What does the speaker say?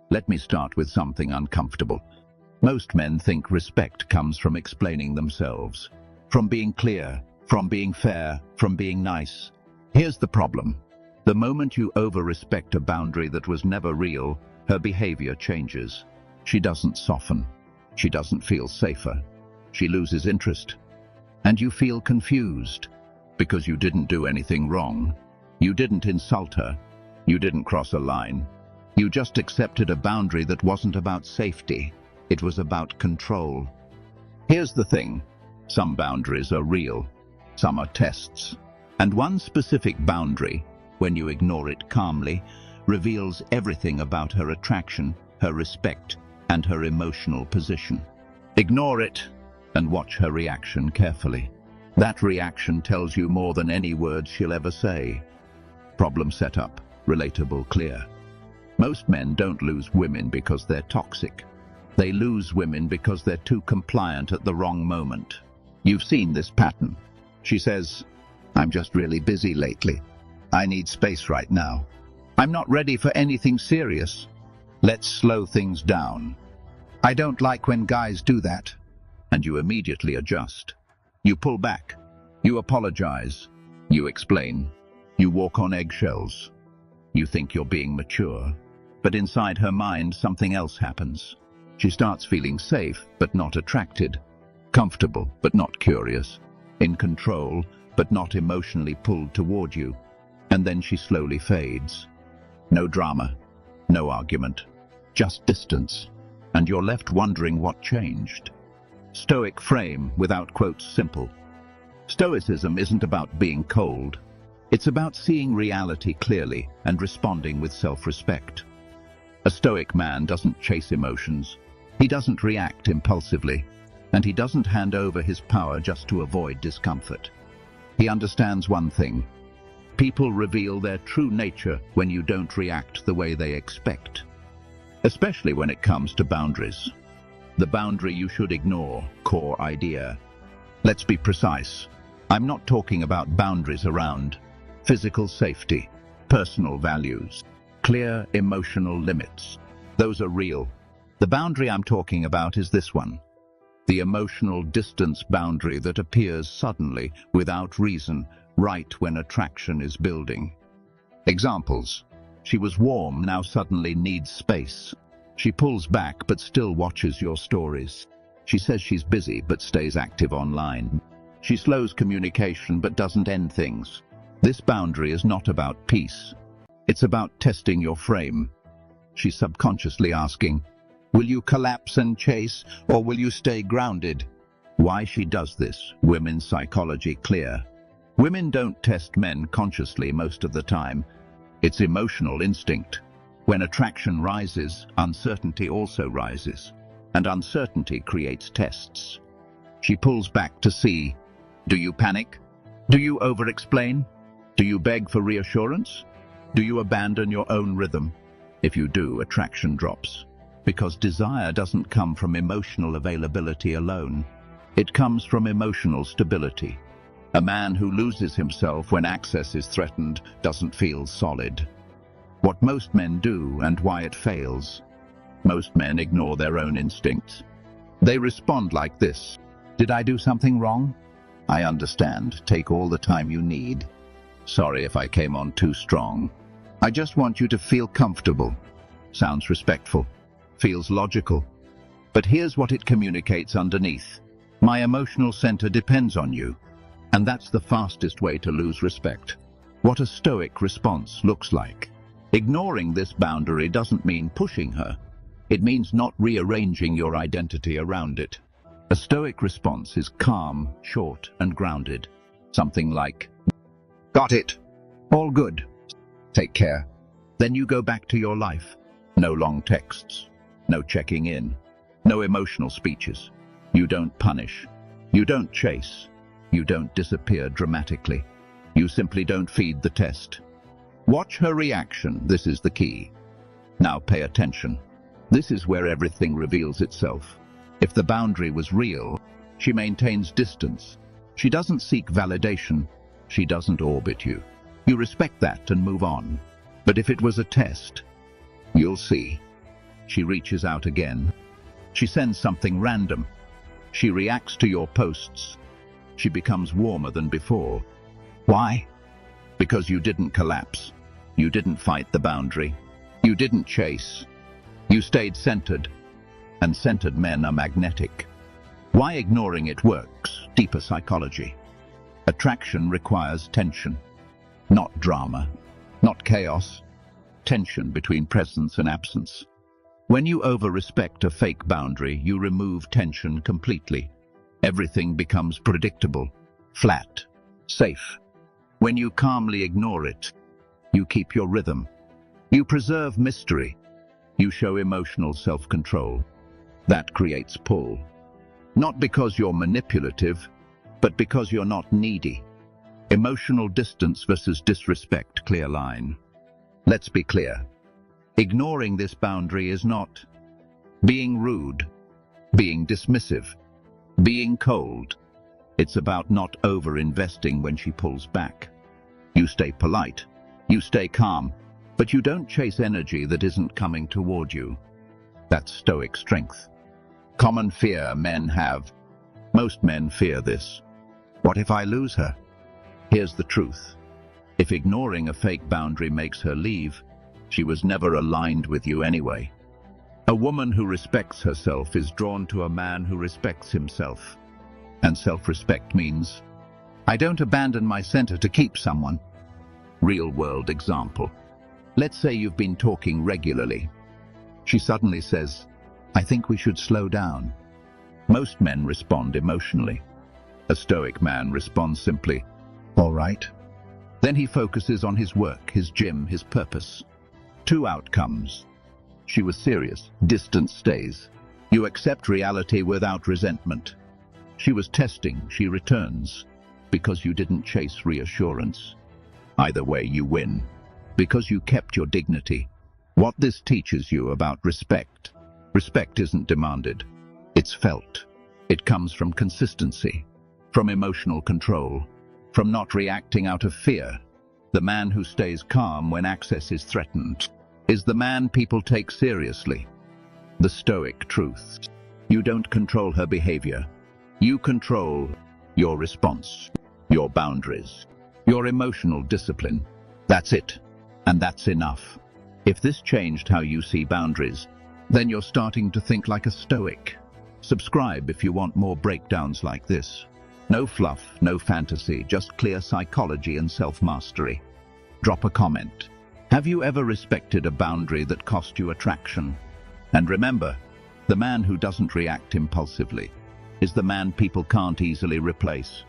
Let me start with something uncomfortable. Most men think respect comes from explaining themselves, from being clear, from being fair, from being nice. Here's the problem. The moment you over-respect a boundary that was never real, her behavior changes. She doesn't soften. She doesn't feel safer. She loses interest. And you feel confused, because you didn't do anything wrong. You didn't insult her. You didn't cross a line. You just accepted a boundary that wasn't about safety. It was about control. Here's the thing. Some boundaries are real. Some are tests. And one specific boundary, when you ignore it calmly, reveals everything about her attraction, her respect, and her emotional position. Ignore it and watch her reaction carefully. That reaction tells you more than any words she'll ever say. Problem set up, relatable, clear. Most men don't lose women because they're toxic. They lose women because they're too compliant at the wrong moment. You've seen this pattern. She says, "I'm just really busy lately. I need space right now. I'm not ready for anything serious. Let's slow things down. I don't like when guys do that." And you immediately adjust. You pull back. You apologize. You explain. You walk on eggshells. You think you're being mature. But inside her mind, something else happens. She starts feeling safe, but not attracted. Comfortable, but not curious. In control, but not emotionally pulled toward you. And then she slowly fades. No drama, no argument, just distance. And you're left wondering what changed. Stoic frame, without quotes, simple. Stoicism isn't about being cold. It's about seeing reality clearly and responding with self-respect. A stoic man doesn't chase emotions. He doesn't react impulsively. And he doesn't hand over his power just to avoid discomfort. He understands one thing. People reveal their true nature when you don't react the way they expect. Especially when it comes to boundaries. The boundary you should ignore, core idea. Let's be precise. I'm not talking about boundaries around physical safety, personal values, clear emotional limits. Those are real. The boundary I'm talking about is this one. The emotional distance boundary that appears suddenly, without reason, right when attraction is building. Examples. She was warm, now suddenly needs space. She pulls back but still watches your stories. She says she's busy but stays active online. She slows communication but doesn't end things. This boundary is not about peace. It's about testing your frame. She's subconsciously asking, will you collapse and chase, or will you stay grounded? Why she does this, women's psychology clear. Women don't test men consciously most of the time. It's emotional instinct. When attraction rises, uncertainty also rises. And uncertainty creates tests. She pulls back to see, do you panic? Do you over-explain? Do you beg for reassurance? Do you abandon your own rhythm? If you do, attraction drops. Because desire doesn't come from emotional availability alone. It comes from emotional stability. A man who loses himself when access is threatened doesn't feel solid. What most men do and why it fails. Most men ignore their own instincts. They respond like this. Did I do something wrong? I understand. Take all the time you need. Sorry if I came on too strong. I just want you to feel comfortable. Sounds respectful. Feels logical. But here's what it communicates underneath. My emotional center depends on you. And that's the fastest way to lose respect. What a stoic response looks like. Ignoring this boundary doesn't mean pushing her. It means not rearranging your identity around it. A stoic response is calm, short, and grounded. Something like, got it. All good. Take care. Then you go back to your life. No long texts. No checking in. No emotional speeches. You don't punish. You don't chase. You don't disappear dramatically. You simply don't feed the test. Watch her reaction. This is the key. Now pay attention. This is where everything reveals itself. If the boundary was real, she maintains distance. She doesn't seek validation. She doesn't orbit you. You respect that and move on. But if it was a test, you'll see. She reaches out again. She sends something random. She reacts to your posts. She becomes warmer than before. Why? Because you didn't collapse. You didn't fight the boundary. You didn't chase. You stayed centered. And centered men are magnetic. Why ignoring it works? Deeper psychology. Attraction requires tension. Not drama. Not chaos. Tension between presence and absence. When you over-respect a fake boundary, you remove tension completely. Everything becomes predictable, flat, safe. When you calmly ignore it, you keep your rhythm. You preserve mystery. You show emotional self-control. That creates pull. Not because you're manipulative, but because you're not needy. Emotional distance versus disrespect, clear line. Let's be clear. Ignoring this boundary is not being rude, being dismissive, being cold. It's about not over-investing when she pulls back. You stay polite, you stay calm, but you don't chase energy that isn't coming toward you. That's Stoic strength. Common fear men have. Most men fear this. What if I lose her? Here's the truth. If ignoring a fake boundary makes her leave, she was never aligned with you anyway. A woman who respects herself is drawn to a man who respects himself. And self-respect means, I don't abandon my center to keep someone. Real-world example. Let's say you've been talking regularly. She suddenly says, I think we should slow down. Most men respond emotionally. A Stoic man responds simply, all right. Then he focuses on his work, his gym, his purpose. Two outcomes. She was serious. Distance stays. You accept reality without resentment. She was testing. She returns. Because you didn't chase reassurance. Either way, you win. Because you kept your dignity. What this teaches you about respect. Respect isn't demanded. It's felt. It comes from consistency. From emotional control. From not reacting out of fear. The man who stays calm when access is threatened is the man people take seriously. The Stoic truth. You don't control her behavior. You control your response, your boundaries, your emotional discipline. That's it. And that's enough. If this changed how you see boundaries, then you're starting to think like a Stoic. Subscribe if you want more breakdowns like this. No fluff, no fantasy, just clear psychology and self-mastery. Drop a comment. Have you ever respected a boundary that cost you attraction? And remember, the man who doesn't react impulsively is the man people can't easily replace.